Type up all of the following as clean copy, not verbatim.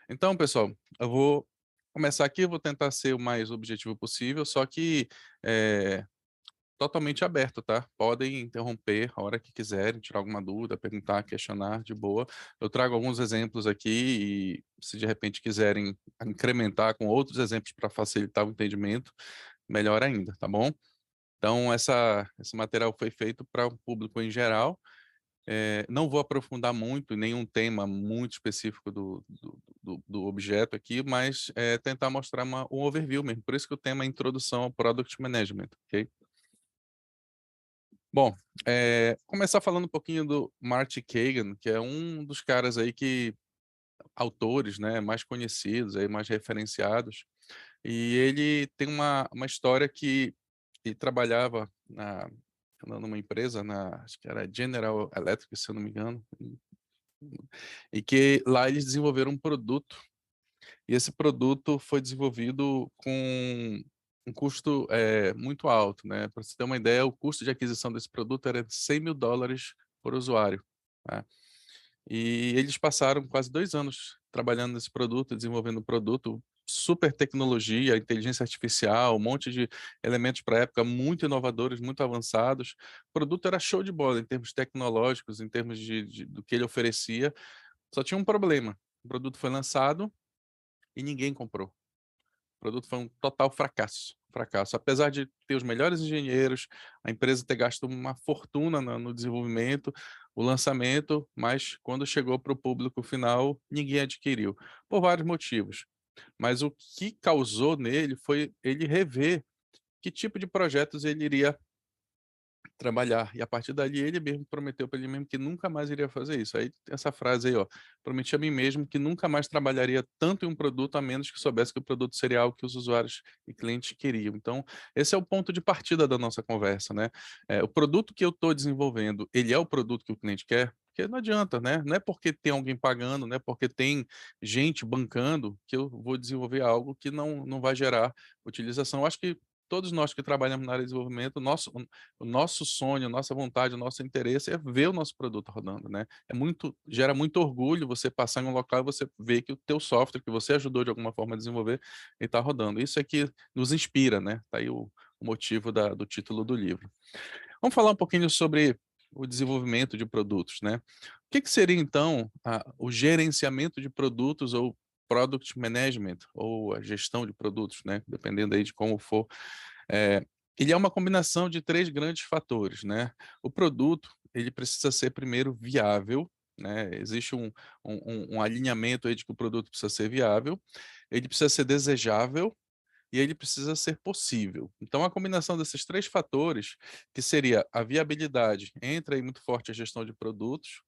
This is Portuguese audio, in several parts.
Então, pessoal, eu vou começar aqui, vou tentar ser o mais objetivo possível, só que totalmente aberto, tá? Podem interromper a hora que quiserem, tirar alguma dúvida, perguntar, questionar, de boa. Eu trago alguns exemplos aqui e se de repente quiserem incrementar com outros exemplos para facilitar o entendimento, melhor ainda, tá bom? Então, esse material foi feito para o público em geral. Não vou aprofundar muito em nenhum tema muito específico do objeto aqui, mas tentar mostrar um overview mesmo. Por isso que o tema é Introdução ao Product Management, ok? Bom, começar falando um pouquinho do Marty Kagan, que é um dos caras aí autores, né, mais conhecidos, aí, mais referenciados, e ele tem uma história que ele trabalhava numa empresa, acho que era General Electric, se eu não me engano, e que lá eles desenvolveram um produto, e esse produto foi desenvolvido com um custo muito alto, né? Para você ter uma ideia, o custo de aquisição desse produto era de $100.000 por usuário, né? E eles passaram quase 2 anos trabalhando nesse produto, desenvolvendo o produto, super tecnologia, inteligência artificial, um monte de elementos para a época muito inovadores, muito avançados. O produto era show de bola em termos tecnológicos, em termos do que ele oferecia, só tinha um problema: o produto foi lançado e ninguém comprou. O produto foi um total fracasso, fracasso. Apesar de ter os melhores engenheiros, a empresa ter gasto uma fortuna no desenvolvimento, o lançamento, mas quando chegou para o público final, ninguém adquiriu, por vários motivos. Mas o que causou nele foi ele rever que tipo de projetos ele iria trabalhar. E a partir dali ele mesmo prometeu para ele mesmo que nunca mais iria fazer isso. Aí tem essa frase aí, ó: "Prometi a mim mesmo que nunca mais trabalharia tanto em um produto a menos que soubesse que o produto seria algo que os usuários e clientes queriam". Então, esse é o ponto de partida da nossa conversa, né? O produto que eu estou desenvolvendo, ele é o produto que o cliente quer? Porque não adianta, né? Não é porque tem alguém pagando, não é porque tem gente bancando que eu vou desenvolver algo que não vai gerar utilização. Eu acho que todos nós que trabalhamos na área de desenvolvimento, o nosso sonho, a nossa vontade, o nosso interesse é ver o nosso produto rodando, né? Gera muito orgulho você passar em um local e você ver que o teu software, que você ajudou de alguma forma a desenvolver, ele está rodando. Isso é que nos inspira, né? Tá aí o motivo do título do livro. Vamos falar um pouquinho sobre o desenvolvimento de produtos, né? O que seria então o gerenciamento de produtos ou product management, ou a gestão de produtos, né? Dependendo aí de como for. Eh, ele é uma combinação de 3 grandes fatores, né. O produto, ele precisa ser primeiro viável, né, existe um alinhamento aí de que o produto precisa ser viável, ele precisa ser desejável e ele precisa ser possível. Então a combinação desses 3 fatores, que seria a viabilidade, entra aí muito forte a gestão de produtos,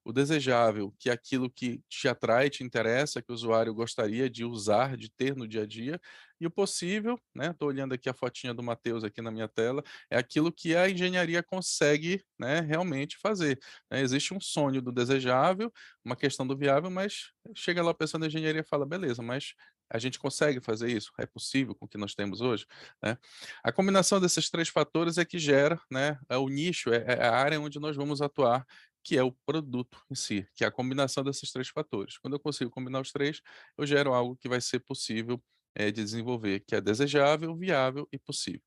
o desejável, que é aquilo que te atrai, te interessa, que o usuário gostaria de usar, de ter no dia a dia, e o possível, né, estou olhando aqui a fotinha do Matheus aqui na minha tela, é aquilo que a engenharia consegue, né, realmente fazer, né. Existe um sonho do desejável, uma questão do viável, mas chega lá a pessoa da engenharia e fala: "Beleza, mas a gente consegue fazer isso? É possível com o que nós temos hoje?", né. A combinação desses 3 fatores é que gera, né, é o nicho, é a área onde nós vamos atuar, que é o produto em si, que é a combinação desses 3 fatores. Quando eu consigo combinar os 3, eu gero algo que vai ser possível, de desenvolver, que é desejável, viável e possível.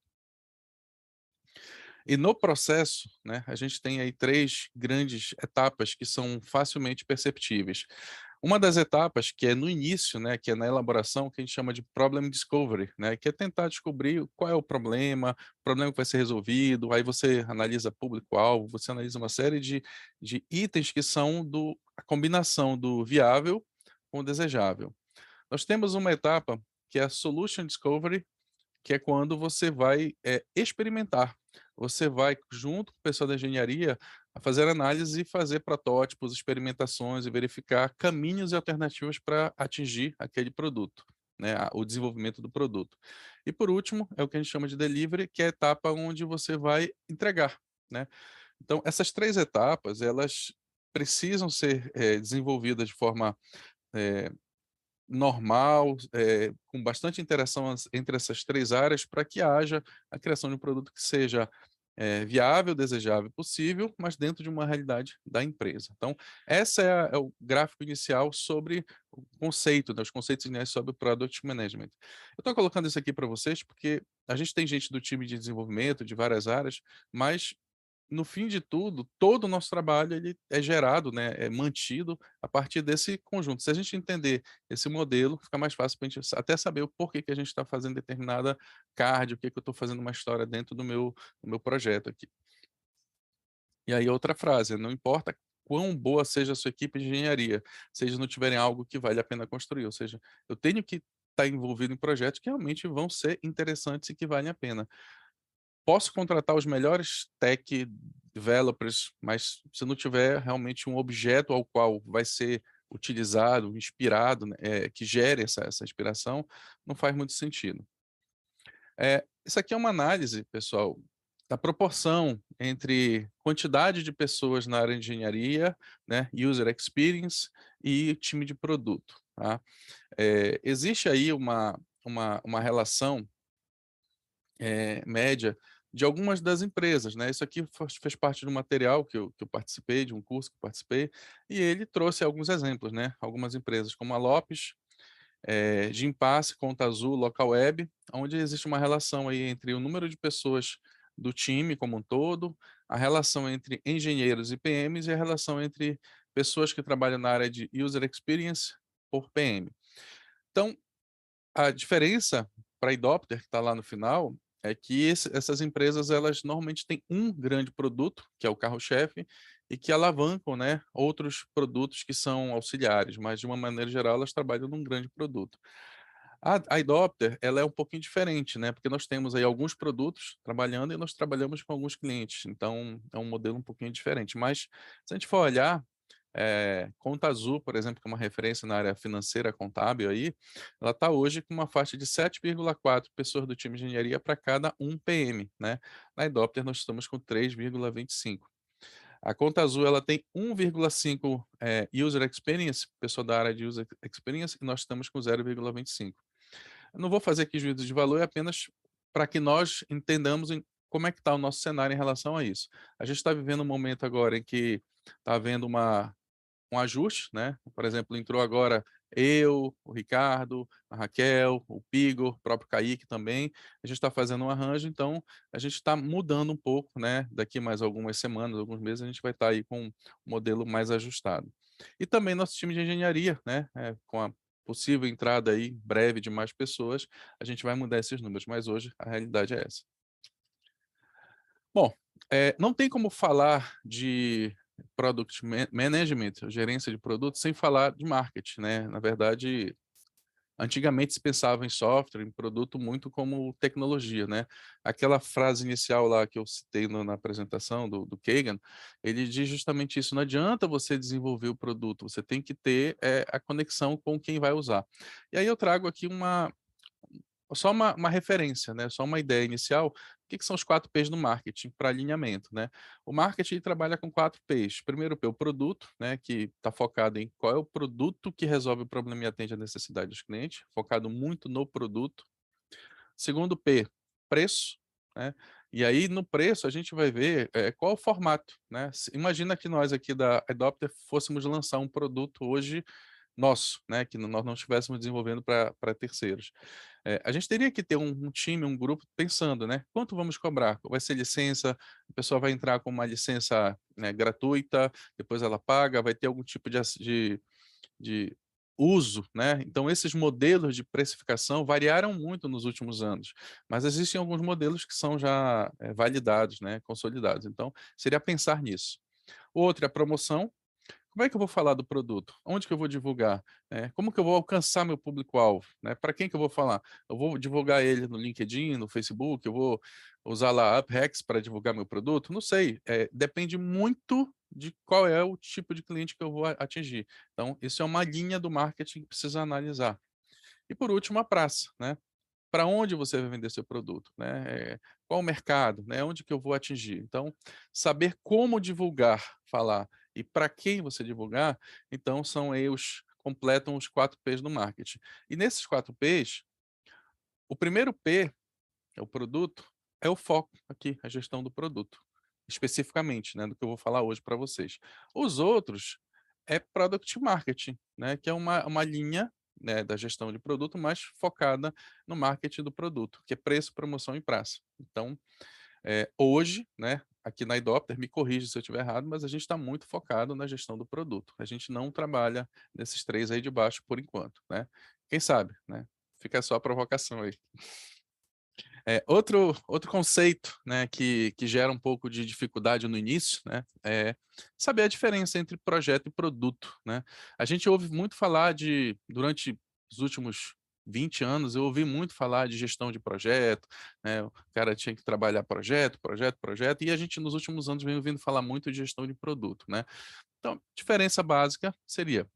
E no processo, né, a gente tem aí 3 grandes etapas que são facilmente perceptíveis. Uma das etapas, que é no início, né, que é na elaboração, que a gente chama de problem discovery, né, que é tentar descobrir qual é o problema que vai ser resolvido, aí você analisa público-alvo, você analisa uma série de itens que são a combinação do viável com o desejável. Nós temos uma etapa que é a solution discovery, que é quando você vai, experimentar. Você vai, junto com o pessoal da engenharia, a fazer análise e fazer protótipos, experimentações e verificar caminhos e alternativas para atingir aquele produto, né, o desenvolvimento do produto. E por último, é o que a gente chama de delivery, que é a etapa onde você vai entregar, né. Então essas 3 etapas, elas precisam ser, desenvolvidas de forma, eh normal, com bastante interação entre essas 3 áreas, para que haja a criação de um produto que seja, viável, desejável, possível, mas dentro de uma realidade da empresa. Então, essa é o gráfico inicial sobre o conceito, né, os conceitos iniciais sobre o Product Management. Eu estou colocando isso aqui para vocês porque a gente tem gente do time de desenvolvimento, de várias áreas, mas no fim de tudo, todo o nosso trabalho ele é gerado, né, é mantido a partir desse conjunto. Se a gente entender esse modelo, fica mais fácil para a gente até saber o porquê que a gente está fazendo determinada card, o que que eu estou fazendo uma história dentro do meu projeto aqui. E aí outra frase, não importa quão boa seja a sua equipe de engenharia, se eles não tiverem algo que vale a pena construir, ou seja, eu tenho que estar envolvido em projetos que realmente vão ser interessantes e que valem a pena. Posso contratar os melhores tech developers, mas se não tiver realmente um objeto ao qual vai ser utilizado, inspirado, né, que gere essa inspiração, não faz muito sentido. Isso aqui é uma análise, pessoal, da proporção entre quantidade de pessoas na área de engenharia, né, user experience e time de produto, tá. Existe aí uma relação média de algumas das empresas, né. Isso aqui fez parte de um material que eu participei, de um curso que eu participei, e ele trouxe alguns exemplos, né. Algumas empresas como a Lopes, Gympass, Conta Azul, Localweb, onde existe uma relação aí entre o número de pessoas do time como um todo, a relação entre engenheiros e PMs e a relação entre pessoas que trabalham na área de User Experience por PM. Então, a diferença para a Idopter, que está lá no final, é que essas empresas, elas normalmente têm um grande produto, que é o carro-chefe, e que alavancam, né, outros produtos que são auxiliares, mas de uma maneira geral elas trabalham num grande produto. A Idopter, ela é um pouquinho diferente, né, porque nós temos aí alguns produtos trabalhando e nós trabalhamos com alguns clientes, então é um modelo um pouquinho diferente. Mas se a gente for olhar, Conta Azul, por exemplo, que é uma referência na área financeira contábil aí, ela está hoje com uma faixa de 7,4 pessoas do time de engenharia para cada 1 PM, né. Na Idopter nós estamos com 3,25. A Conta Azul ela tem 1,5, user experience, pessoa da área de user experience, e nós estamos com 0,25. Eu não vou fazer aqui juízo de valor, é apenas para que nós entendamos como é que está o nosso cenário em relação a isso. A gente está vivendo um momento agora em que está havendo um ajuste, né? Por exemplo, entrou agora eu, o Ricardo, a Raquel, o Pigo, o próprio Kaique também. A gente está fazendo um arranjo, então a gente está mudando um pouco, né? Daqui mais algumas semanas, alguns meses, a gente vai estar aí com um modelo mais ajustado. E também nosso time de engenharia, né? Com a possível entrada aí breve de mais pessoas, a gente vai mudar esses números, mas hoje a realidade é essa. Bom, não tem como falar de product management, gerência de produtos, sem falar de marketing, né. Na verdade, antigamente se pensava em software, em produto muito como tecnologia, né. Aquela frase inicial lá que eu citei na apresentação do Kagan, ele diz justamente isso: "Não adianta você desenvolver o produto, você tem que ter, a conexão com quem vai usar". E aí eu trago aqui só uma referência, né, só uma ideia inicial, o que que são os 4 P's no marketing para alinhamento, né. O marketing trabalha com 4 P's. Primeiro P, o produto, né, que está focado em qual é o produto que resolve o problema e atende a necessidade dos clientes, focado muito no produto. Segundo P, preço, né, e aí no preço a gente vai ver, qual é o formato, né. Imagina que nós aqui da Adopter fôssemos lançar um produto hoje nosso, né, que nós não estivéssemos desenvolvendo para terceiros. A gente teria que ter um time, um grupo pensando, né, quanto vamos cobrar? Vai ser licença, a pessoa vai entrar com uma licença, né, gratuita, depois ela paga, vai ter algum tipo de uso, né. Então esses modelos de precificação variaram muito nos últimos anos, mas existem alguns modelos que são já, validados, né, consolidados, então seria pensar nisso. O outro é a promoção. Como é que eu vou falar do produto? Onde que eu vou divulgar? Como que eu vou alcançar meu público-alvo, né? Para quem que eu vou falar? Eu vou divulgar ele no LinkedIn, no Facebook, eu vou usar lá UpHacks para divulgar meu produto? Não sei, depende muito de qual é o tipo de cliente que eu vou atingir. Então, isso é uma linha do marketing que precisa analisar. E por último, a praça, né? Para onde você vai vender seu produto, né? Qual o mercado, né? Onde que eu vou atingir? Então, saber como divulgar, falar e para quem você divulgar, então são aí completam os 4 P's do marketing. E nesses 4 P's, o primeiro P, que é o produto, é o foco aqui, a gestão do produto, especificamente, né, do que eu vou falar hoje para vocês. Os outros é Product Marketing, né, que é uma linha, né, da gestão de produto mais focada no marketing do produto, que é preço, promoção e praça. Então, hoje, né, aqui na Idopter, me corrija se eu estiver errado, mas a gente está muito focado na gestão do produto. A gente não trabalha nesses 3 aí de baixo por enquanto, né. Quem sabe, né, fica só a provocação aí. Outro conceito, né, que gera um pouco de dificuldade no início, né, é saber a diferença entre projeto e produto, né. A gente ouve muito falar durante os últimos 20 anos, eu ouvi muito falar de gestão de projeto, né, o cara tinha que trabalhar projeto, projeto, projeto, e a gente nos últimos anos vem ouvindo falar muito de gestão de produto, né. Então, diferença básica seria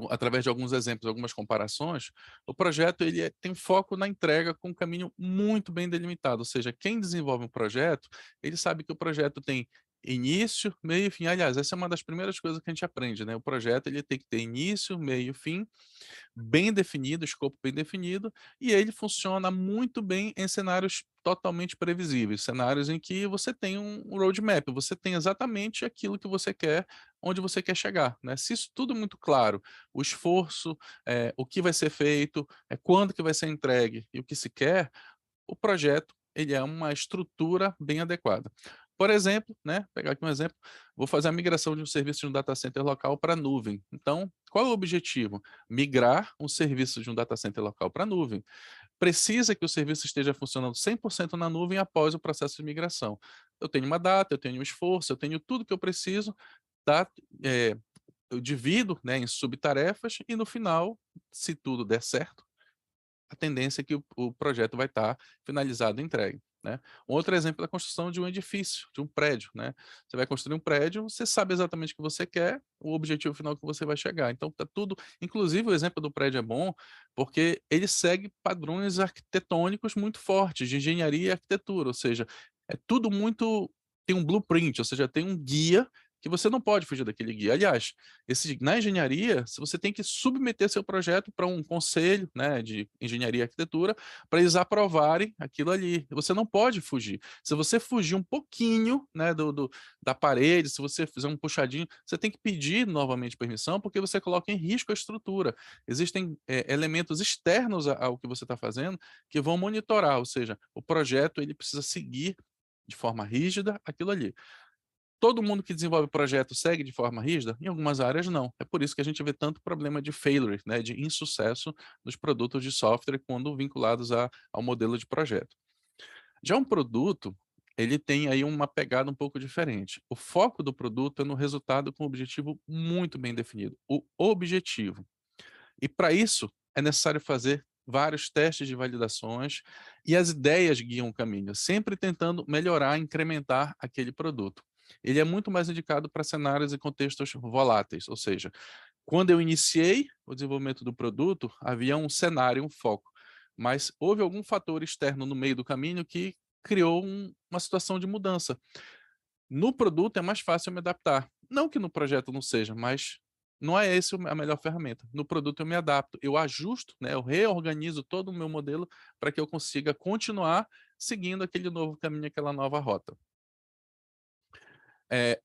através de alguns exemplos, algumas comparações, o projeto tem foco na entrega com um caminho muito bem delimitado, ou seja, quem desenvolve um projeto, ele sabe que o projeto tem início, meio e fim. Aliás, essa é uma das primeiras coisas que a gente aprende, né? O projeto ele tem que ter início, meio e fim, bem definido, escopo bem definido, e ele funciona muito bem em cenários totalmente previsíveis, cenários em que você tem um roadmap, você tem exatamente aquilo que você quer, onde você quer chegar, né. Se isso tudo muito claro, o esforço, o que vai ser feito, quando que vai ser entregue e o que se quer, o projeto, ele é uma estrutura bem adequada. Por exemplo, né, pegar aqui um exemplo, vou fazer a migração de um serviço de um data center local para a nuvem. Então, qual é o objetivo? Migrar um serviço de um data center local para a nuvem. Precisa que o serviço esteja funcionando 100% na nuvem após o processo de migração. Eu tenho uma data, eu tenho um esforço, eu tenho tudo que eu preciso, tá, eh, eu divido, né, em subtarefas e no final, se tudo der certo, a tendência é que o projeto vai estar finalizado e entregue, né. Um outro exemplo é a construção de um edifício, de um prédio, né. Você vai construir um prédio, você sabe exatamente o que você quer, o objetivo final que você vai chegar, então tá tudo inclusive o exemplo do prédio é bom, porque ele segue padrões arquitetônicos muito fortes, de engenharia e arquitetura, ou seja, é tudo muito tem um blueprint, ou seja, tem um guia que você não pode fugir daquele guia. Aliás, na engenharia, se você tem que submeter seu projeto para um conselho, né, de engenharia e arquitetura, para eles aprovarem aquilo ali. Você não pode fugir. Se você fugir um pouquinho, né, da parede, se você fizer um puxadinho, você tem que pedir novamente permissão, porque você coloca em risco a estrutura. Existem, elementos externos ao que você está fazendo que vão monitorar, ou seja, o projeto ele precisa seguir de forma rígida aquilo ali. Todo mundo que desenvolve projeto segue de forma rígida? Em algumas áreas não. É por isso que a gente vê tanto problema de failure, né, de insucesso dos produtos de software quando vinculados ao modelo de projeto. Já um produto, ele tem aí uma pegada um pouco diferente. O foco do produto é no resultado com um objetivo muito bem definido, o objetivo. E para isso é necessário fazer vários testes de validações e as ideias guiam o caminho, sempre tentando melhorar, incrementar aquele produto. Ele é muito mais indicado para cenários e contextos voláteis, ou seja, quando eu iniciei o desenvolvimento do produto, havia um cenário, um foco, mas houve algum fator externo no meio do caminho que criou uma situação de mudança. No produto é mais fácil eu me adaptar. Não que no projeto não seja, mas não é esse a melhor ferramenta. No produto eu me adapto, eu ajusto, né, eu reorganizo todo o meu modelo para que eu consiga continuar seguindo aquele novo caminho, aquela nova rota.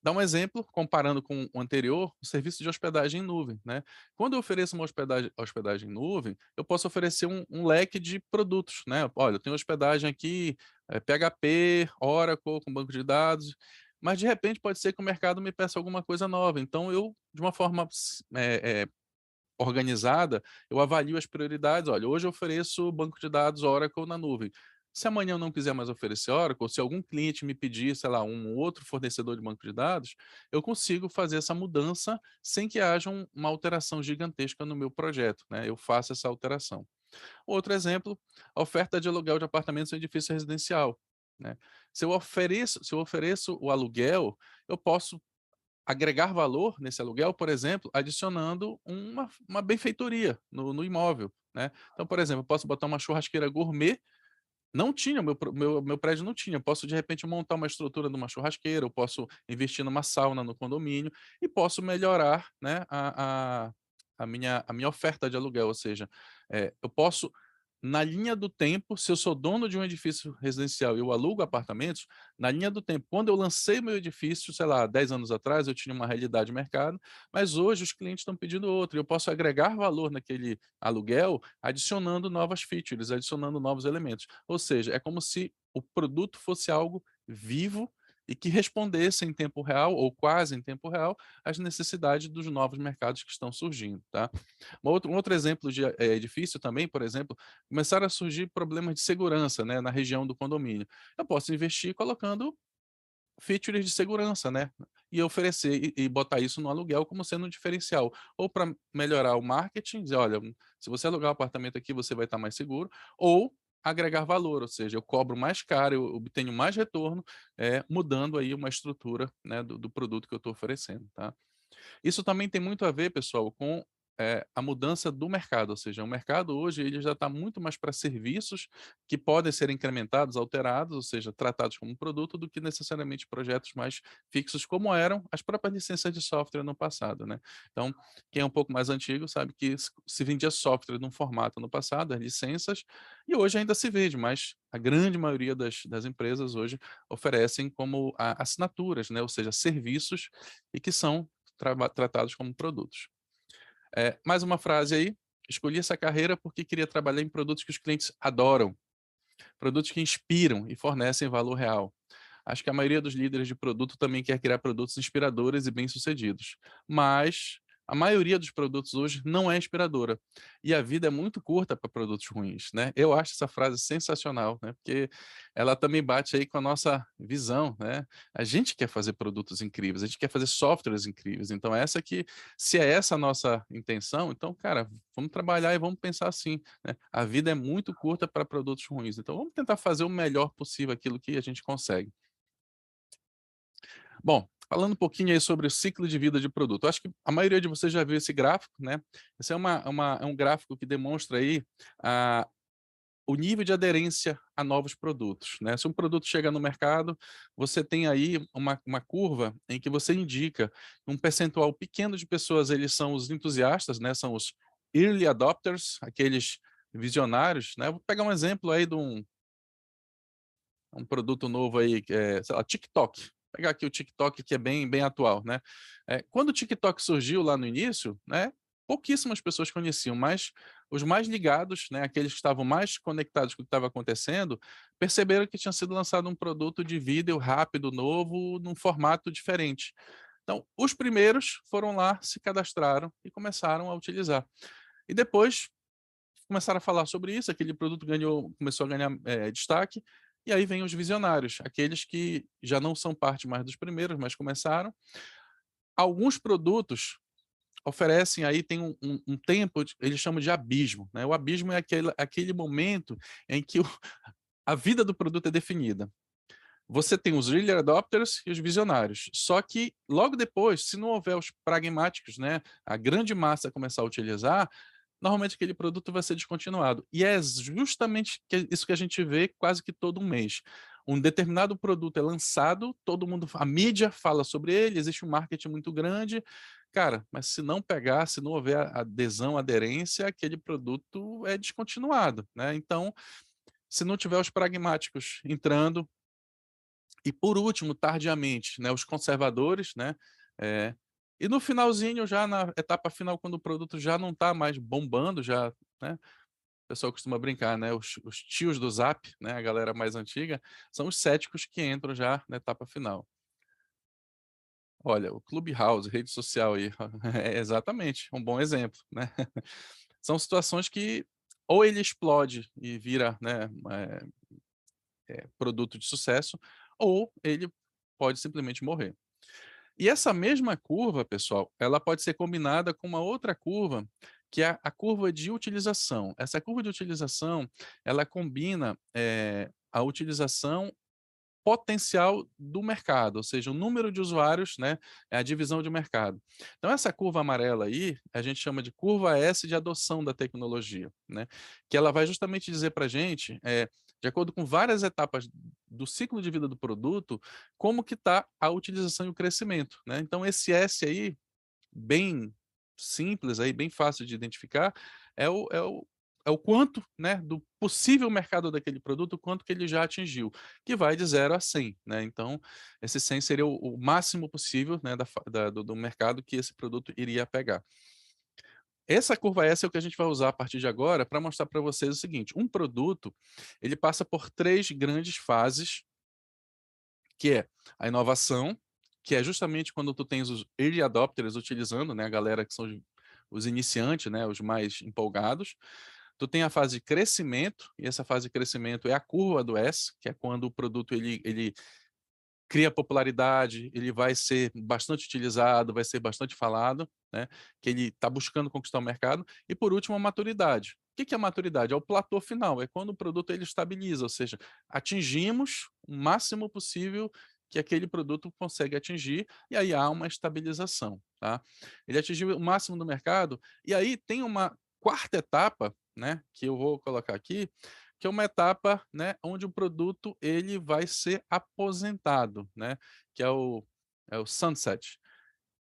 Dá um exemplo, comparando com o anterior, o serviço de hospedagem em nuvem, né. Quando eu ofereço uma hospedagem em nuvem, eu posso oferecer um leque de produtos, né. Olha, eu tenho hospedagem aqui, PHP, Oracle com banco de dados, mas de repente pode ser que o mercado me peça alguma coisa nova, então eu, de uma forma organizada, eu avalio as prioridades. Olha, hoje eu ofereço banco de dados Oracle na nuvem. Se amanhã eu não quiser mais oferecer Oracle, se algum cliente me pedir, sei lá, um outro fornecedor de banco de dados, eu consigo fazer essa mudança sem que haja uma alteração gigantesca no meu projeto, né? Eu faço essa alteração. Outro exemplo, a oferta de aluguel de apartamentos em edifício residencial, né? Se eu ofereço o aluguel, eu posso agregar valor nesse aluguel, por exemplo, adicionando uma benfeitoria no imóvel, né. Então, por exemplo, eu posso botar uma churrasqueira gourmet, não tinha, meu prédio não tinha, eu posso de repente montar uma estrutura de uma churrasqueira, eu posso investir numa sauna no condomínio e posso melhorar, né, a minha oferta de aluguel, ou seja, eu posso na linha do tempo, se eu sou dono de um edifício residencial e eu alugo apartamentos, na linha do tempo, quando eu lancei meu edifício, sei lá, 10 anos atrás, eu tinha uma realidade de mercado, mas hoje os clientes estão pedindo outra, e eu posso agregar valor naquele aluguel, adicionando novas features, adicionando novos elementos. Ou seja, é como se o produto fosse algo vivo e que respondesse em tempo real, ou quase em tempo real, às necessidades dos novos mercados que estão surgindo, tá? Um outro exemplo de edifício também, por exemplo, começaram a surgir problemas de segurança, né, na região do condomínio. Eu posso investir colocando features de segurança, né, e oferecer e botar isso no aluguel como sendo um diferencial. Ou para melhorar o marketing, dizer: "Olha, se você alugar um apartamento aqui, você vai estar mais seguro", ou agregar valor, ou seja, eu cobro mais caro, eu obtenho mais retorno, mudando aí uma estrutura, né, do produto que eu estou oferecendo, tá. Isso também tem muito a ver, pessoal, com, a mudança do mercado, ou seja, o mercado hoje ele já está muito mais para serviços que podem ser incrementados, alterados, ou seja, tratados como um produto, do que necessariamente projetos mais fixos, como eram as próprias licenças de software no passado, né. Então, quem é um pouco mais antigo sabe que se vendia software num formato no passado, as licenças, e hoje ainda se vende, mas a grande maioria das empresas hoje oferecem como assinaturas, né, ou seja, serviços e que são tratados como produtos. Mais uma frase aí: "Escolhi essa carreira porque queria trabalhar em produtos que os clientes adoram, produtos que inspiram e fornecem valor real". Acho que a maioria dos líderes de produto também quer criar produtos inspiradores e bem-sucedidos, mas a maioria dos produtos hoje não é inspiradora. E a vida é muito curta para produtos ruins, né? Eu acho essa frase sensacional, né? Porque ela também bate aí com a nossa visão, né? A gente quer fazer produtos incríveis, a gente quer fazer softwares incríveis. Então essa que, se é essa a nossa intenção, então, cara, vamos trabalhar e vamos pensar assim, né? A vida é muito curta para produtos ruins. Então vamos tentar fazer o melhor possível aquilo que a gente consegue. Bom, falando um pouquinho aí sobre o ciclo de vida de produto, acho que a maioria de vocês já viu esse gráfico, né? Esse é um gráfico que demonstra aí a o nível de aderência a novos produtos, né? Se um produto chega no mercado, você tem aí uma curva em que você indica um percentual pequeno de pessoas, eles são os entusiastas, né? São os early adopters, aqueles visionários, né? Vou pegar um exemplo aí de um produto novo aí, que é, sei lá, TikTok. Vou pegar aqui o TikTok, que é bem atual, né. Quando o TikTok surgiu lá no início, né, pouquíssimas pessoas conheciam, mas os mais ligados, né, aqueles que estavam mais conectados com o que estava acontecendo, perceberam que tinha sido lançado um produto de vídeo rápido, novo, num formato diferente. Então, os primeiros foram lá, se cadastraram e começaram a utilizar. E depois começaram a falar sobre isso, aquele produto começou a ganhar, destaque, e aí vem os visionários, aqueles que já não são parte mais dos primeiros, mas começaram. Alguns produtos oferecem aí tem um tempo eles chamam de abismo, né, o abismo é aquele momento em que a vida do produto é definida. Você tem os early adopters e os visionários, só que logo depois, se não houver os pragmáticos, né, a grande massa começar a utilizar, normalmente aquele produto vai ser descontinuado. E é justamente isso que a gente vê quase que todo um mês. Um determinado produto é lançado, todo mundo, a mídia fala sobre ele, existe um marketing muito grande. Cara, mas se não pegar, se não houver adesão, aderência, aquele produto é descontinuado, né? Então, se não tiver os pragmáticos entrando, e por último, tardiamente, né, os conservadores, né, eh, e no finalzinho, já na etapa final, quando o produto já não está mais bombando, já, né, o pessoal costuma brincar, né, os tios do Zap, né, a galera mais antiga, são os céticos que entram já na etapa final. Olha, o Clubhouse, rede social aí, é exatamente, um bom exemplo, né. São situações que ou ele explode e vira, né, produto de sucesso, ou ele pode simplesmente morrer. E essa mesma curva, pessoal, ela pode ser combinada com uma outra curva, que é a curva de utilização. Essa curva de utilização, ela combina, a utilização potencial do mercado, ou seja, o número de usuários, né, é a divisão de mercado. Então essa curva amarela aí, a gente chama de curva S de adoção da tecnologia, né, que ela vai justamente dizer para a gente, de acordo com várias etapas do ciclo de vida do produto, como que está a utilização e o crescimento, né. Então esse S aí, bem simples aí, bem fácil de identificar, é o o quanto, né, do possível mercado daquele produto, o quanto que ele já atingiu, que vai de 0 a 100, né. Então, esse 100 seria o máximo possível, né, do mercado que esse produto iria pegar. Essa curva S é o que a gente vai usar a partir de agora para mostrar para vocês o seguinte: um produto, ele passa por 3 grandes fases, que é a inovação, que é justamente quando tu tens os early adopters utilizando, né, a galera que são os iniciantes, né, os mais empolgados. Tu tem a fase de crescimento, e essa fase de crescimento é a curva do S, que é quando o produto ele cria popularidade, ele vai ser bastante utilizado, vai ser bastante falado, né, que ele está buscando conquistar o mercado. E por último, a maturidade. O que que é a maturidade? É o platô final, é quando o produto ele estabiliza, ou seja, atingimos o máximo possível que aquele produto consegue atingir, e aí há uma estabilização, tá. Ele atingiu o máximo do mercado, e aí tem uma quarta etapa, né, que eu vou colocar aqui, que é uma etapa, né, onde o produto ele vai ser aposentado, né, que é o sunset.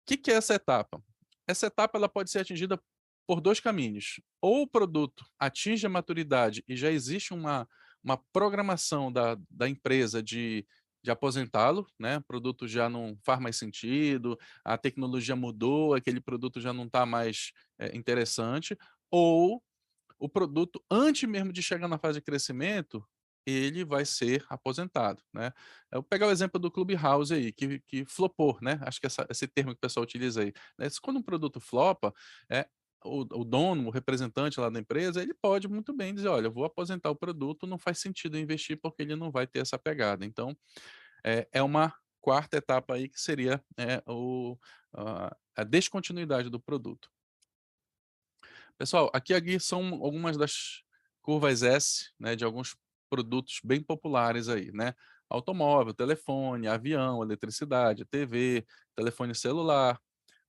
Que é essa etapa? Essa etapa ela pode ser atingida por 2 caminhos. Ou o produto atinge a maturidade e já existe uma programação da empresa de aposentá-lo, né, o produto já não faz mais sentido, a tecnologia mudou, aquele produto já não está mais, interessante, ou o produto, antes mesmo de chegar na fase de crescimento, ele vai ser aposentado, né. Eu vou pegar o exemplo do Clubhouse aí, que flopou, né, acho que esse termo que o pessoal utiliza aí, né. Quando um produto flopa, o dono, o representante lá da empresa, ele pode muito bem dizer: "Olha, eu vou aposentar o produto, não faz sentido eu investir, porque ele não vai ter essa pegada". Então, é uma quarta etapa aí que seria, a descontinuidade do produto. Pessoal, aqui são algumas das curvas S, né, de alguns produtos bem populares aí, né? Automóvel, telefone, avião, eletricidade, TV, telefone celular,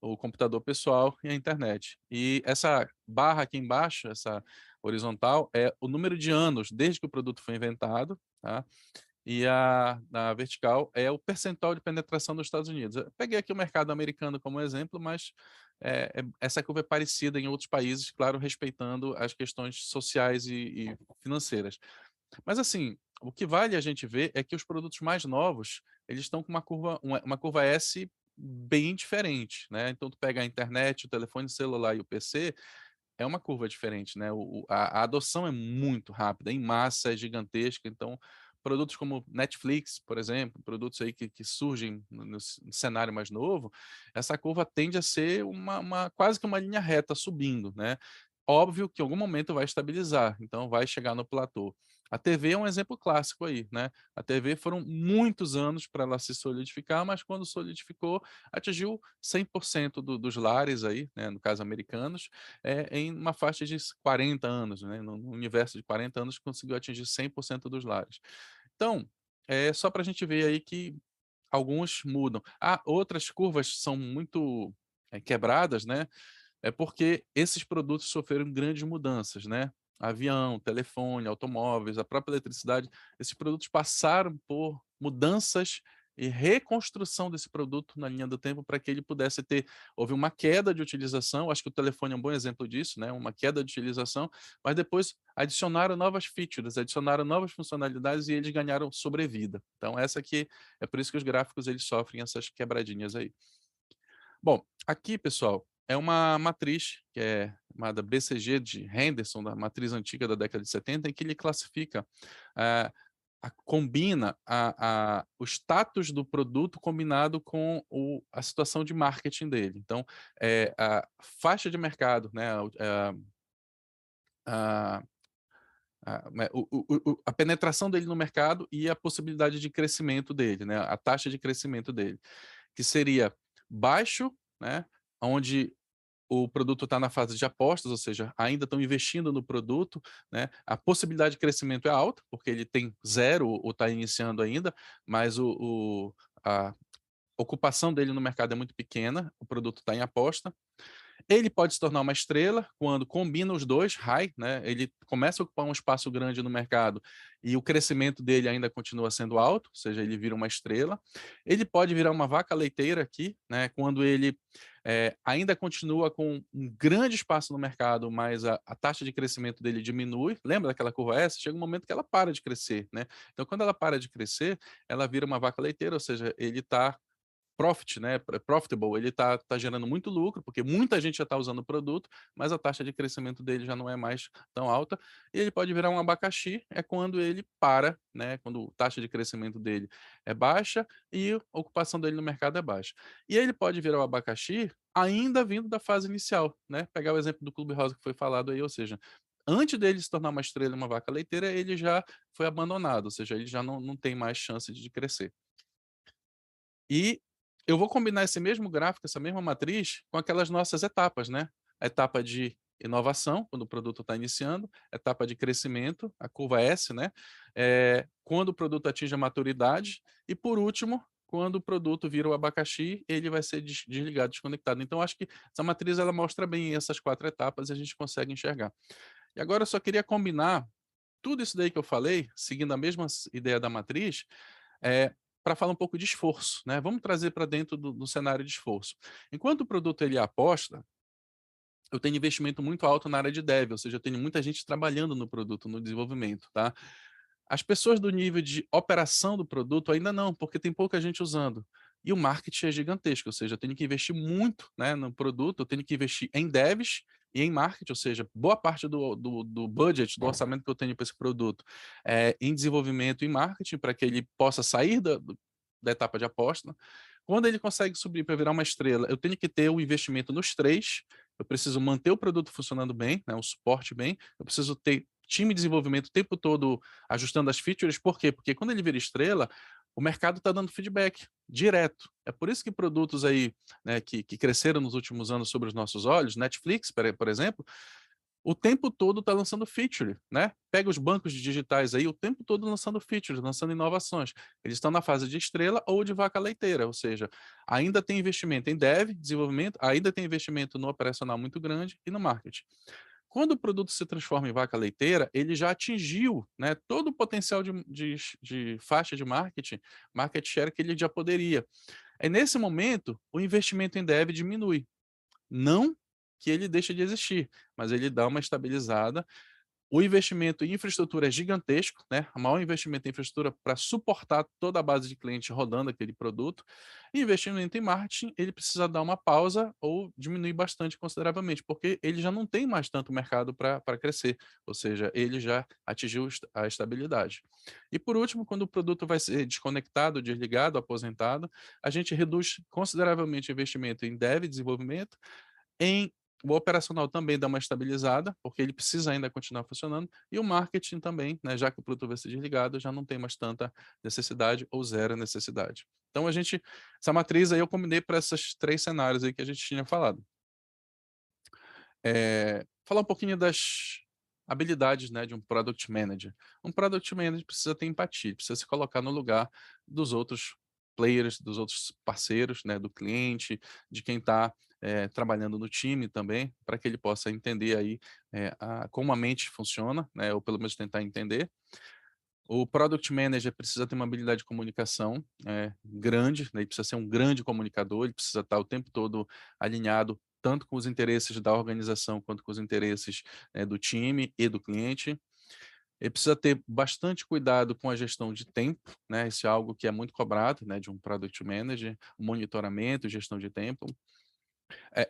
o computador pessoal e a internet. E essa barra aqui embaixo, essa horizontal, é o número de anos desde que o produto foi inventado, tá? E na vertical é o percentual de penetração dos Estados Unidos. Eu peguei aqui o mercado americano como exemplo, mas essa curva é parecida em outros países, claro, respeitando as questões sociais e financeiras. Mas assim, o que vale a gente ver é que os produtos mais novos, eles estão com uma curva S bem diferente, né? Então tu pega a internet, o telefone celular e o PC, é uma curva diferente, né, a adoção é muito rápida, em massa, é gigantesca, então produtos como Netflix, por exemplo, produtos aí que surgem no cenário mais novo, essa curva tende a ser uma quase que uma linha reta subindo, né. Óbvio que em algum momento vai estabilizar, então vai chegar no platô. A TV é um exemplo clássico aí, né, a TV foram muitos anos para ela se solidificar, mas quando solidificou, atingiu 100% dos lares aí, né, no caso americanos, em uma faixa de 40 anos, né, no universo de 40 anos conseguiu atingir 100% dos lares. Então, é só para a gente ver aí que alguns mudam. Ah, outras curvas são muito, quebradas, né, é porque esses produtos sofreram grandes mudanças, né. Avião, telefone, automóveis, a própria eletricidade, esses produtos passaram por mudanças e reconstrução desse produto na linha do tempo para que ele pudesse ter houve uma queda de utilização, acho que o telefone é um bom exemplo disso, né, uma queda de utilização, mas depois adicionaram novas features, adicionaram novas funcionalidades e eles ganharam sobrevida. Então essa aqui é por isso que os gráficos eles sofrem essas quebradinhas aí. Bom, aqui, pessoal, é uma matriz que é chamada BCG de Henderson, da matriz antiga da década de 70, em que ele classifica, eh, combina o status do produto combinado com a situação de marketing dele. Então, a faixa de mercado, né, a, a penetração dele no mercado e a possibilidade de crescimento dele, né, a taxa de crescimento dele, que seria baixo, né, onde o produto está na fase de apostas, ou seja, ainda estão investindo no produto, né, a possibilidade de crescimento é alta, porque ele tem zero ou está iniciando ainda, mas a ocupação dele no mercado é muito pequena, o produto está em aposta. Ele pode se tornar uma estrela quando combina os dois, high, né, ele começa a ocupar um espaço grande no mercado e o crescimento dele ainda continua sendo alto, ou seja, ele vira uma estrela. Ele pode virar uma vaca leiteira aqui, né, quando ele, ainda continua com um grande espaço no mercado, mas a taxa de crescimento dele diminui. Lembra daquela curva S? Chega um momento que ela para de crescer, né. Então quando ela para de crescer, ela vira uma vaca leiteira, ou seja, ele está profit, né, profitable, ele tá gerando muito lucro, porque muita gente já está usando o produto, mas a taxa de crescimento dele já não é mais tão alta, e ele pode virar um abacaxi, é quando ele para, né, quando a taxa de crescimento dele é baixa e a ocupação dele no mercado é baixa. E ele pode virar o abacaxi ainda vindo da fase inicial, né, pegar o exemplo do Clube Rosa que foi falado aí, ou seja, antes dele se tornar uma estrela e uma vaca leiteira, ele já foi abandonado, ou seja, ele já não tem mais chance de crescer. E eu vou combinar esse mesmo gráfico, essa mesma matriz, com aquelas nossas etapas, né? A etapa de inovação, quando o produto está iniciando, etapa de crescimento, a curva S, né? Quando o produto atinge a maturidade, e por último, quando o produto vira o abacaxi, ele vai ser desligado, desconectado. Então, acho que essa matriz ela mostra bem essas 4 etapas e a gente consegue enxergar. E agora eu só queria combinar tudo isso daí que eu falei, seguindo a mesma ideia da matriz, para falar um pouco de esforço, né? Vamos trazer para dentro do cenário de esforço. Enquanto o produto ele é aposta, eu tenho investimento muito alto na área de dev, ou seja, eu tenho muita gente trabalhando no produto, no desenvolvimento, tá? As pessoas do nível de operação do produto ainda não, porque tem pouca gente usando. E o marketing é gigantesco, ou seja, eu tenho que investir muito, né, no produto, eu tenho que investir em devs e em marketing, ou seja, boa parte do budget, do orçamento que eu tenho para esse produto é em desenvolvimento e marketing, para que ele possa sair da etapa de aposta. Quando ele consegue subir para virar uma estrela, eu tenho que ter o investimento nos três, eu preciso manter o produto funcionando bem, né, o suporte bem, eu preciso ter time de desenvolvimento o tempo todo ajustando as features, por quê? Porque quando ele vira estrela, o mercado está dando feedback direto. É por isso que produtos aí, né, que cresceram nos últimos anos sobre os nossos olhos, Netflix, por exemplo, o tempo todo está lançando feature, né? Pega os bancos digitais aí, o tempo todo lançando features, lançando inovações. Eles estão na fase de estrela ou de vaca leiteira, ou seja, ainda tem investimento em dev, desenvolvimento, ainda tem investimento no operacional muito grande e no marketing. Quando o produto se transforma em vaca leiteira, ele já atingiu, né, todo o potencial de faixa de marketing, market share que ele já poderia. É nesse momento, o investimento em dev diminui. Não que ele deixe de existir, mas ele dá uma estabilizada. O investimento em infraestrutura é gigantesco, né? O maior investimento em infraestrutura para suportar toda a base de clientes rodando aquele produto. E investimento em marketing, ele precisa dar uma pausa ou diminuir bastante consideravelmente, porque ele já não tem mais tanto mercado para crescer, ou seja, ele já atingiu a estabilidade. E por último, quando o produto vai ser desconectado, desligado, aposentado, a gente reduz consideravelmente o investimento em dev, desenvolvimento, o operacional também dá uma estabilizada, porque ele precisa ainda continuar funcionando, e o marketing também, né, já que o produto vai ser desligado, já não tem mais tanta necessidade ou zero necessidade. Então essa matriz aí eu combinei para esses 3 cenários aí que a gente tinha falado. Falar um pouquinho das habilidades, né, de um product manager. Um product manager precisa ter empatia, precisa se colocar no lugar dos outros players, dos outros parceiros, né, do cliente, de quem está trabalhando no time também, para que ele possa entender aí como a mente funciona, né, ou pelo menos tentar entender. O product manager precisa ter uma habilidade de comunicação grande, né, ele precisa ser um grande comunicador, ele precisa estar o tempo todo alinhado tanto com os interesses da organização quanto com os interesses do time e do cliente. Ele precisa ter bastante cuidado com a gestão de tempo, né? Isso é algo que é muito cobrado, né, de um product manager, o monitoramento, gestão de tempo.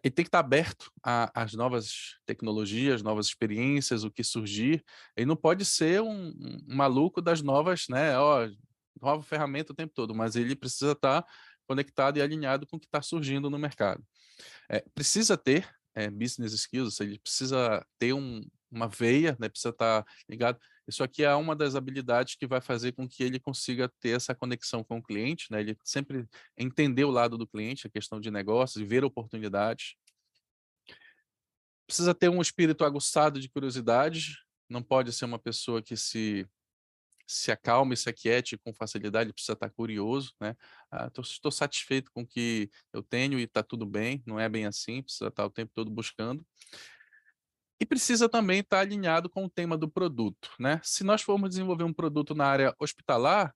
Ele tem que estar aberto às novas tecnologias, novas experiências, o que surgir. Ele não pode ser um maluco das novas, né? Ó, nova ferramenta o tempo todo, mas ele precisa estar conectado e alinhado com o que está surgindo no mercado. Precisa ter business skills, ele precisa ter uma veia, né? Precisa estar ligado. Isso aqui é uma das habilidades que vai fazer com que ele consiga ter essa conexão com o cliente, né? Ele sempre entender o lado do cliente, a questão de negócios, e ver oportunidades. Precisa ter um espírito aguçado de curiosidade, não pode ser uma pessoa que se se acalme, se aquiete com facilidade, precisa estar curioso, né. Estou satisfeito com o que eu tenho e está tudo bem, não é bem assim, precisa estar o tempo todo buscando. E precisa também estar alinhado com o tema do produto, né. Se nós formos desenvolver um produto na área hospitalar,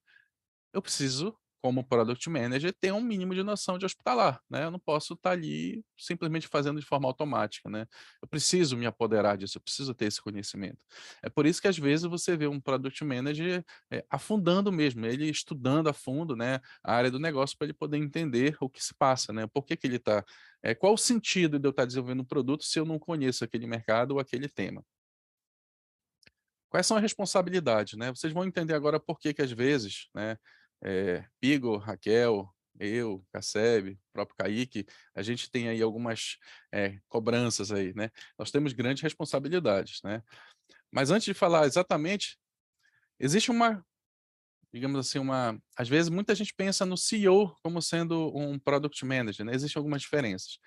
eu preciso, como Product Manager, ter um mínimo de noção de hospitalar, né, eu não posso estar ali simplesmente fazendo de forma automática, né. Eu preciso me apoderar disso, eu preciso ter esse conhecimento. É por isso que às vezes você vê um Product Manager, afundando mesmo, ele estudando a fundo, né, a área do negócio para ele poder entender o que se passa, né, por que que ele está qual o sentido de eu estar desenvolvendo um produto se eu não conheço aquele mercado ou aquele tema. Quais são as responsabilidades, né? Vocês vão entender agora por que que às vezes, né, Igor, Raquel, eu, Cassebe, o próprio Kaique, a gente tem aí algumas, cobranças aí, né? Nós temos grandes responsabilidades, né? Mas antes de falar exatamente, existe uma, digamos assim, uma às vezes muita gente pensa no CEO como sendo um Product Manager, né? Existem algumas diferenças.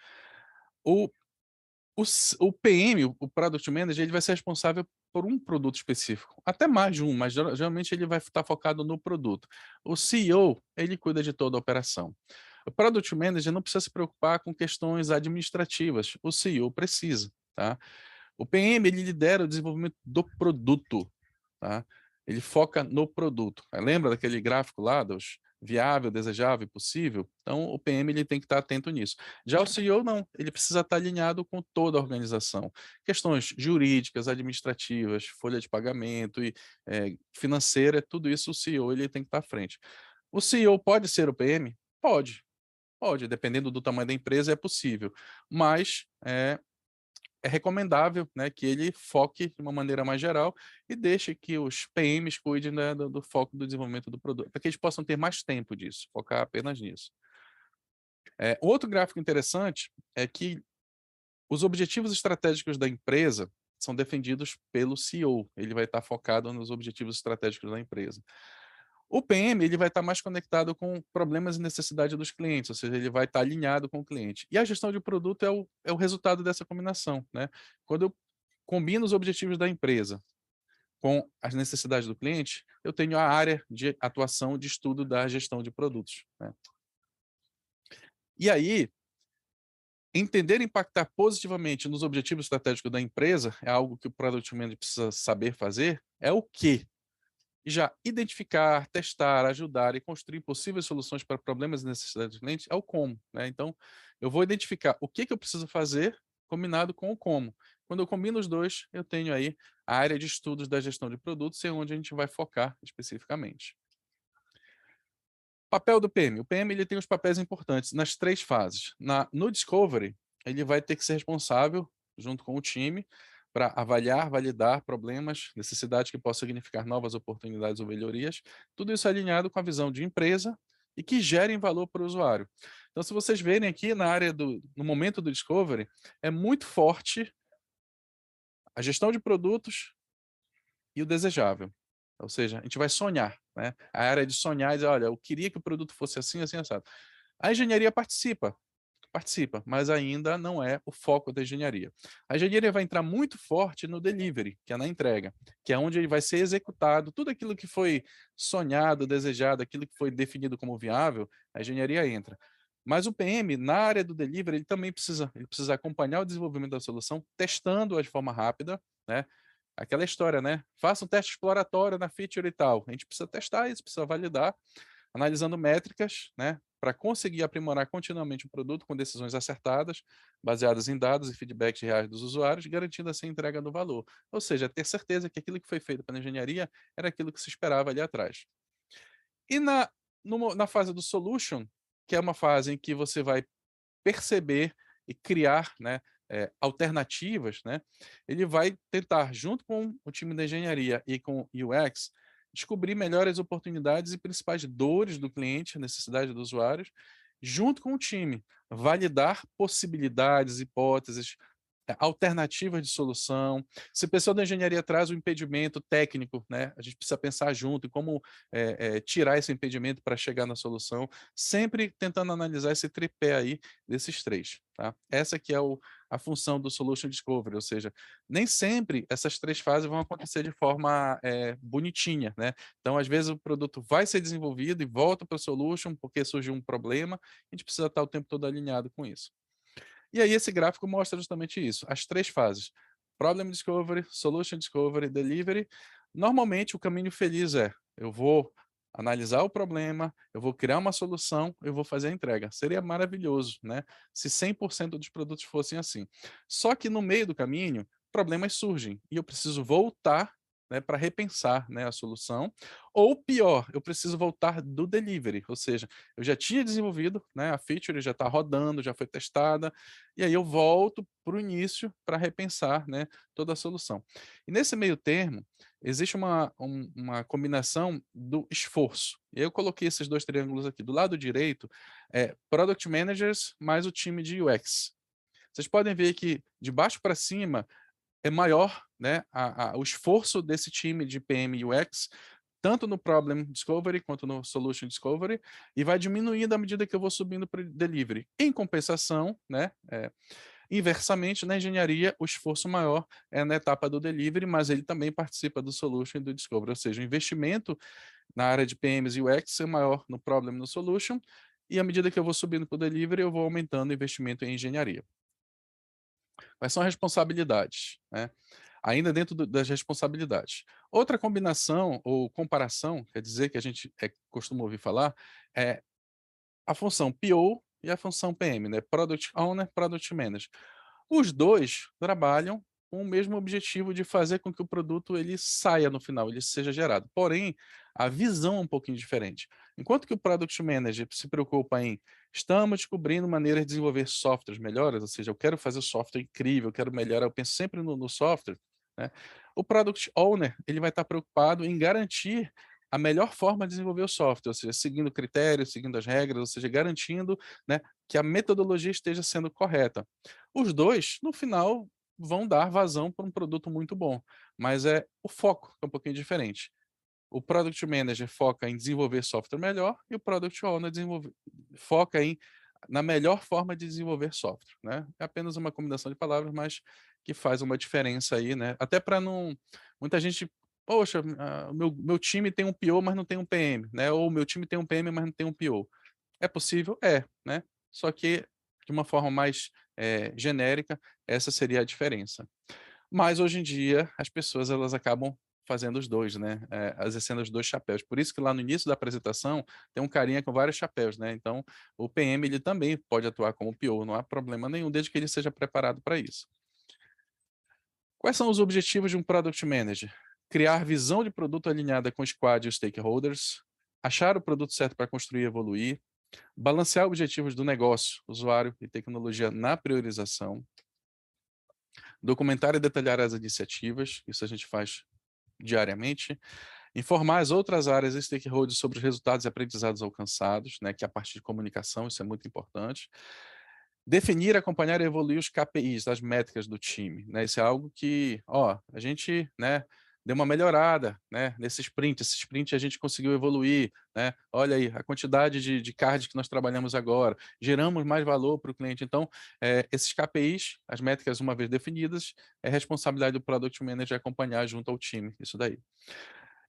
O o PM, o Product Manager, ele vai ser responsável por um produto específico, até mais de um, mas geralmente ele vai estar focado no produto. O CEO, ele cuida de toda a operação. O Product Manager não precisa se preocupar com questões administrativas, o CEO precisa, tá. O PM, ele lidera o desenvolvimento do produto, tá. Ele foca no produto. Lembra daquele gráfico lá dos viável, desejável e possível? Então o PM ele tem que estar atento nisso. Já o CEO não, ele precisa estar alinhado com toda a organização. Questões jurídicas, administrativas, folha de pagamento e, financeira, tudo isso o CEO ele tem que estar à frente. O CEO pode ser o PM? Pode, pode, dependendo do tamanho da empresa é possível, mas, é recomendável, né, que ele foque de uma maneira mais geral e deixe que os PMs cuidem, né, do foco do desenvolvimento do produto, para que eles possam ter mais tempo disso, focar apenas nisso. Outro gráfico interessante é que os objetivos estratégicos da empresa são defendidos pelo CEO, ele vai estar focado nos objetivos estratégicos da empresa. O PM, ele vai estar mais conectado com problemas e necessidade dos clientes, ou seja, ele vai estar alinhado com o cliente. E a gestão de produto é o resultado dessa combinação, né. Quando eu combino os objetivos da empresa com as necessidades do cliente, eu tenho a área de atuação de estudo da gestão de produtos, né. E aí, entender e impactar positivamente nos objetivos estratégicos da empresa é algo que o Product Manager precisa saber fazer, é o quê? E já identificar, testar, ajudar e construir possíveis soluções para problemas e necessidades do cliente é o como, né. Então, eu vou identificar o que que eu preciso fazer, combinado com o como. Quando eu combino os 2, eu tenho aí a área de estudos da gestão de produtos, é onde a gente vai focar especificamente. Papel do PM. O PM ele tem os papéis importantes nas 3 fases. No discovery, ele vai ter que ser responsável, junto com o time, para avaliar, validar problemas, necessidades que possam significar novas oportunidades ou melhorias, tudo isso alinhado com a visão de empresa e que gerem valor para o usuário. Então, se vocês verem aqui na área no momento do discovery, é muito forte a gestão de produtos e o desejável. Ou seja, a gente vai sonhar, né? A área de sonhar e dizer: "Olha, eu queria que o produto fosse assim, assim, assado". A engenharia participa, participa, mas ainda não é o foco da engenharia. A engenharia vai entrar muito forte no delivery, que é na entrega, que é onde ele vai ser executado tudo aquilo que foi sonhado, desejado, aquilo que foi definido como viável, a engenharia entra. Mas o PM, na área do delivery, ele precisa acompanhar o desenvolvimento da solução, testando-a de forma rápida, né? Aquela história, né? Faça um teste exploratório na feature e tal. A gente precisa testar isso, precisa validar, analisando métricas, né? Para conseguir aprimorar continuamente o produto com decisões acertadas, baseadas em dados e feedbacks reais dos usuários, garantindo assim a entrega do valor. Ou seja, ter certeza que aquilo que foi feito pela engenharia era aquilo que se esperava ali atrás. E na fase do solution, que é uma fase em que você vai perceber e criar, né, alternativas, né, ele vai tentar, junto com o time da engenharia e com o UX, descobrir melhores oportunidades e principais dores do cliente, necessidades dos usuários, junto com o time, validar possibilidades, hipóteses, alternativas de solução. Se a pessoa da engenharia traz um impedimento técnico, né, a gente precisa pensar junto em como tirar esse impedimento para chegar na solução, sempre tentando analisar esse tripé aí desses três. Tá? Essa que é a função do Solution Discovery, ou seja, nem sempre essas 3 fases vão acontecer de forma, bonitinha, né. Então, às vezes, o produto vai ser desenvolvido e volta para o Solution, porque surgiu um problema, a gente precisa estar o tempo todo alinhado com isso. E aí esse gráfico mostra justamente isso, as 3 fases: Problem Discovery, Solution Discovery, Delivery. Normalmente o caminho feliz é: eu vou analisar o problema, eu vou criar uma solução, eu vou fazer a entrega. Seria maravilhoso, né, se 100% dos produtos fossem assim. Só que no meio do caminho, problemas surgem e eu preciso voltar, né, para repensar, né, a solução, ou pior, eu preciso voltar do delivery, ou seja, eu já tinha desenvolvido, né, a feature já está rodando, já foi testada, e aí eu volto para o início para repensar, né, toda a solução. E nesse meio termo, existe uma combinação do esforço. E aí eu coloquei esses 2 triângulos aqui. Do lado direito, é Product Managers mais o time de UX. Vocês podem ver que de baixo para cima é maior, né, o esforço desse time de PM e UX, tanto no Problem Discovery quanto no Solution Discovery, e vai diminuindo à medida que eu vou subindo para o Delivery. Em compensação, né, inversamente, na engenharia, o esforço maior é na etapa do delivery, mas ele também participa do solution e do discovery, ou seja, o investimento na área de PMs e UX é maior no problem e no solution, e à medida que eu vou subindo para o delivery, eu vou aumentando o investimento em engenharia. Quais são as responsabilidades, né? Ainda dentro das responsabilidades. Outra combinação ou comparação, quer dizer, que a gente costuma ouvir falar, é a função PO e a função PM, né? Product Owner, Product Manager. Os 2 trabalham com o mesmo objetivo de fazer com que o produto ele saia no final, ele seja gerado. Porém, a visão é um pouquinho diferente. Enquanto que o Product Manager se preocupa em estamos descobrindo maneiras de desenvolver softwares melhores, ou seja, eu quero fazer software incrível, eu quero melhorar, eu penso sempre no software, né? O Product Owner, ele vai estar preocupado em garantir a melhor forma de desenvolver o software, ou seja, seguindo critérios, seguindo as regras, ou seja, garantindo, né, que a metodologia esteja sendo correta. Os 2 no final, vão dar vazão para um produto muito bom, mas é o foco que é um pouquinho diferente. O Product Manager foca em desenvolver software melhor e o Product Owner foca na melhor forma de desenvolver software, né. É apenas uma combinação de palavras, mas que faz uma diferença aí, né, até para não muita gente: "Poxa, o meu time tem um PO, mas não tem um PM", né, ou "O meu time tem um PM, mas não tem um PO". É possível? É, né. Só que de uma forma mais, genérica, essa seria a diferença. Mas hoje em dia as pessoas elas acabam fazendo os 2, né, exercendo os 2 chapéus. Por isso que lá no início da apresentação tem um carinha com vários chapéus, né, então o PM ele também pode atuar como PO, não há problema nenhum, desde que ele seja preparado para isso. Quais são os objetivos de um Product Manager? Criar visão de produto alinhada com o squad e os stakeholders, achar o produto certo para construir e evoluir, balancear objetivos do negócio, usuário e tecnologia na priorização, documentar e detalhar as iniciativas, isso a gente faz diariamente, informar as outras áreas e stakeholders sobre os resultados e aprendizados alcançados, né, que é a parte de comunicação, isso é muito importante. Definir, acompanhar e evoluir os KPIs, as métricas do time, né, isso é algo que, ó, a gente, né, deu uma melhorada, né, esse sprint a gente conseguiu evoluir, né, olha aí a quantidade de cards que nós trabalhamos agora, geramos mais valor para o cliente. Então, esses KPIs, as métricas uma vez definidas, é responsabilidade do Product Manager acompanhar junto ao time, isso daí.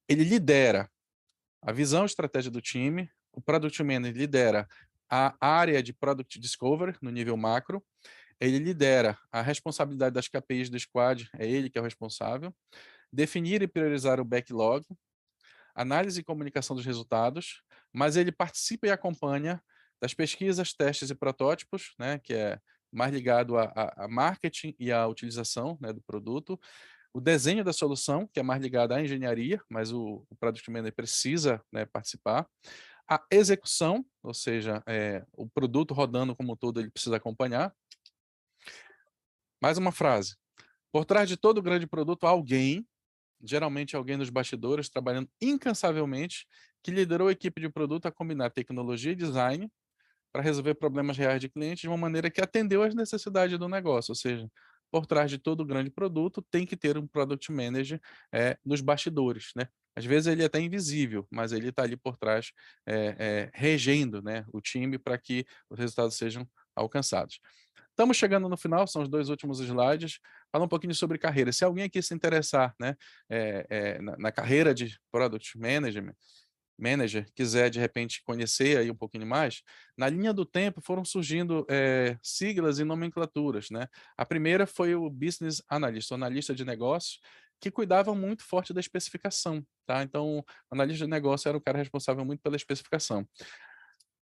Ele lidera a visão e estratégia do time, o Product Manager lidera a área de Product Discovery no nível macro, ele lidera a responsabilidade das KPIs do squad, é ele que é o responsável, definir e priorizar o backlog, análise e comunicação dos resultados, mas ele participa e acompanha das pesquisas, testes e protótipos, né, que é mais ligado a marketing e à utilização, né, do produto, o desenho da solução, que é mais ligado à engenharia, mas o Product Manager precisa, né, participar. A execução, ou seja, o produto rodando como um todo, ele precisa acompanhar. Mais uma frase: por trás de todo grande produto há alguém, geralmente alguém nos bastidores, trabalhando incansavelmente, que liderou a equipe de produto a combinar tecnologia e design para resolver problemas reais de clientes de uma maneira que atendeu às necessidades do negócio, ou seja, por trás de todo grande produto tem que ter um product manager, nos bastidores, né. Às vezes ele é até invisível, mas ele está ali por trás, regendo, né, o time para que os resultados sejam alcançados. Estamos chegando no final, são os 2 últimos slides, falar um pouquinho sobre carreira. Se alguém aqui se interessar, né, na carreira de Product Manager, quiser de repente conhecer aí um pouquinho mais, na linha do tempo foram surgindo, siglas e nomenclaturas, né. A primeira foi o Business Analyst, o analista de negócios, que cuidava muito forte da especificação, tá. Então, o analista de negócio era o cara responsável muito pela especificação.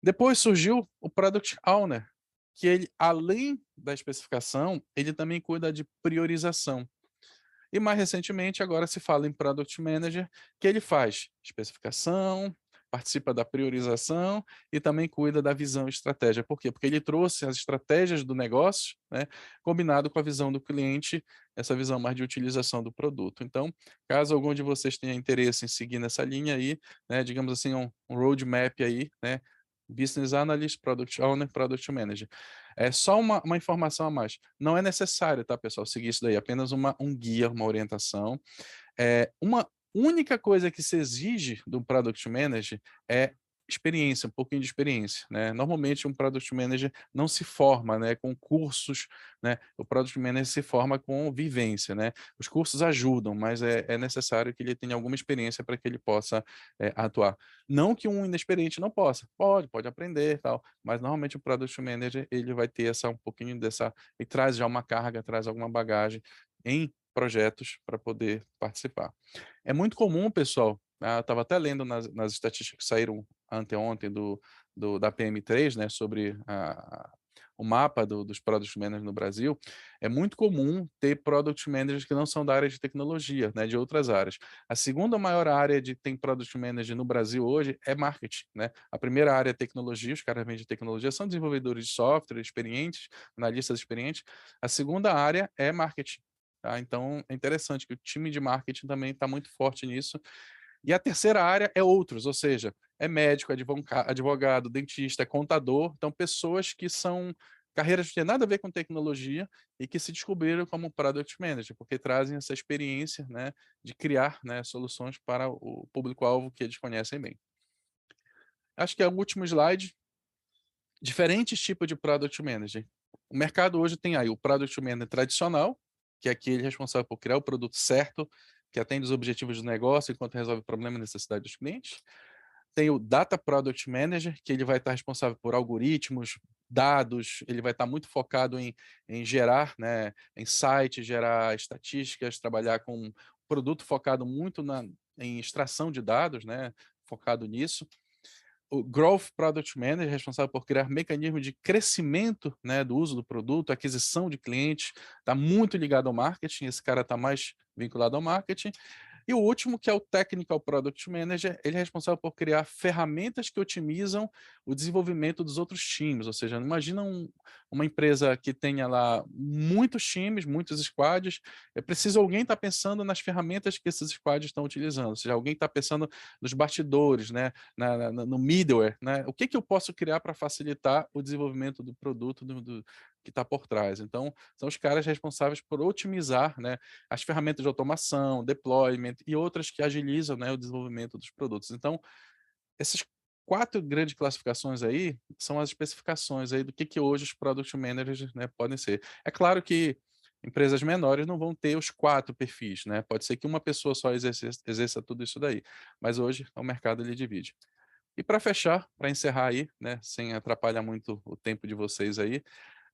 Depois surgiu o Product Owner, que ele, além da especificação, ele também cuida de priorização. E mais recentemente, agora se fala em Product Manager, que ele faz especificação, participa da priorização e também cuida da visão e estratégia. Por quê? Porque ele trouxe as estratégias do negócio, né, combinado com a visão do cliente, essa visão mais de utilização do produto. Então, caso algum de vocês tenha interesse em seguir nessa linha aí, né, digamos assim, um roadmap aí, né, Business Analyst, Product Owner, Product Manager. É só uma informação a mais. Não é necessário, tá, pessoal, seguir isso daí, apenas um guia, uma orientação. Uma única coisa que se exige do Product Manager é experiência, um pouquinho de experiência, né. Normalmente um Product Manager não se forma, né, com cursos, né, o Product Manager se forma com vivência, né. Os cursos ajudam, mas é necessário que ele tenha alguma experiência para que ele possa, atuar. Não que um inexperiente não possa, pode aprender e tal, mas normalmente o Product Manager ele vai ter essa um pouquinho dessa e traz já uma carga, traz alguma bagagem em projetos para poder participar. É muito comum, pessoal, eu estava até lendo nas estatísticas que saíram anteontem da PM3, né, sobre o mapa dos Product Managers no Brasil, é muito comum ter Product Managers que não são da área de tecnologia, né, de outras áreas. A segunda maior área de tem Product Manager no Brasil hoje é marketing, né. A primeira área é tecnologia, os caras vêm de tecnologia, são desenvolvedores de software experientes, analistas experientes. A segunda área é marketing. Tá, então é interessante que o time de marketing também está muito forte nisso. E a terceira área é outros, ou seja, é médico, advogado, dentista, contador, então pessoas que são carreiras que têm nada a ver com tecnologia e que se descobriram como product manager, porque trazem essa experiência, né, de criar, né, soluções para o público-alvo que eles conhecem bem. Acho que é o último slide, diferentes tipos de product manager. O mercado hoje tem aí o product manager tradicional, que é aquele responsável por criar o produto certo, que atende os objetivos do negócio enquanto resolve o problema e necessidade dos clientes. Tem o Data Product Manager, que ele vai estar responsável por algoritmos, dados, ele vai estar muito focado em gerar, né, insights, gerar estatísticas, trabalhar com um produto focado muito em extração de dados, né, focado nisso. O Growth Product Manager, responsável por criar mecanismos de crescimento, né, do uso do produto, aquisição de clientes, está muito ligado ao marketing, esse cara está mais vinculado ao marketing. E o último, que é o Technical Product Manager, ele é responsável por criar ferramentas que otimizam o desenvolvimento dos outros times, ou seja, imagina uma empresa que tenha lá muitos times, muitos squads, é preciso alguém estar pensando nas ferramentas que esses squads estão utilizando, ou seja, alguém está pensando nos bastidores, né, no middleware, né, o que eu posso criar para facilitar o desenvolvimento do produto que está por trás. Então, são os caras responsáveis por otimizar, né, as ferramentas de automação, deployment e outras que agilizam, né, o desenvolvimento dos produtos. Então, essas 4 grandes classificações aí, são as especificações aí do que hoje os product managers, né, podem ser. É claro que empresas menores não vão ter os 4 perfis, né, pode ser que uma pessoa só exerça tudo isso daí, mas hoje o mercado ele divide. E para fechar, para encerrar aí, né, sem atrapalhar muito o tempo de vocês aí,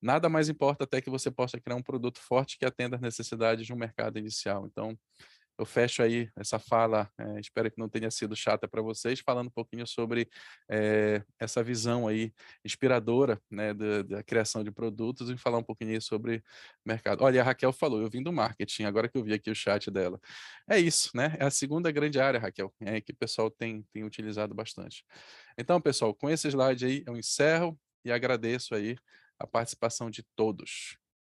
nada mais importa até que você possa criar um produto forte que atenda às necessidades de um mercado inicial. Então, eu fecho aí essa fala, espero que não tenha sido chata para vocês, falando um pouquinho sobre, essa visão aí inspiradora, né, da criação de produtos e falar um pouquinho aí sobre mercado. Olha, a Raquel falou, eu vim do marketing, agora que eu vi aqui o chat dela. É isso, né, é a segunda grande área, Raquel, que o pessoal tem utilizado bastante. Então, pessoal, com esse slide aí eu encerro e agradeço aí a participação de todos.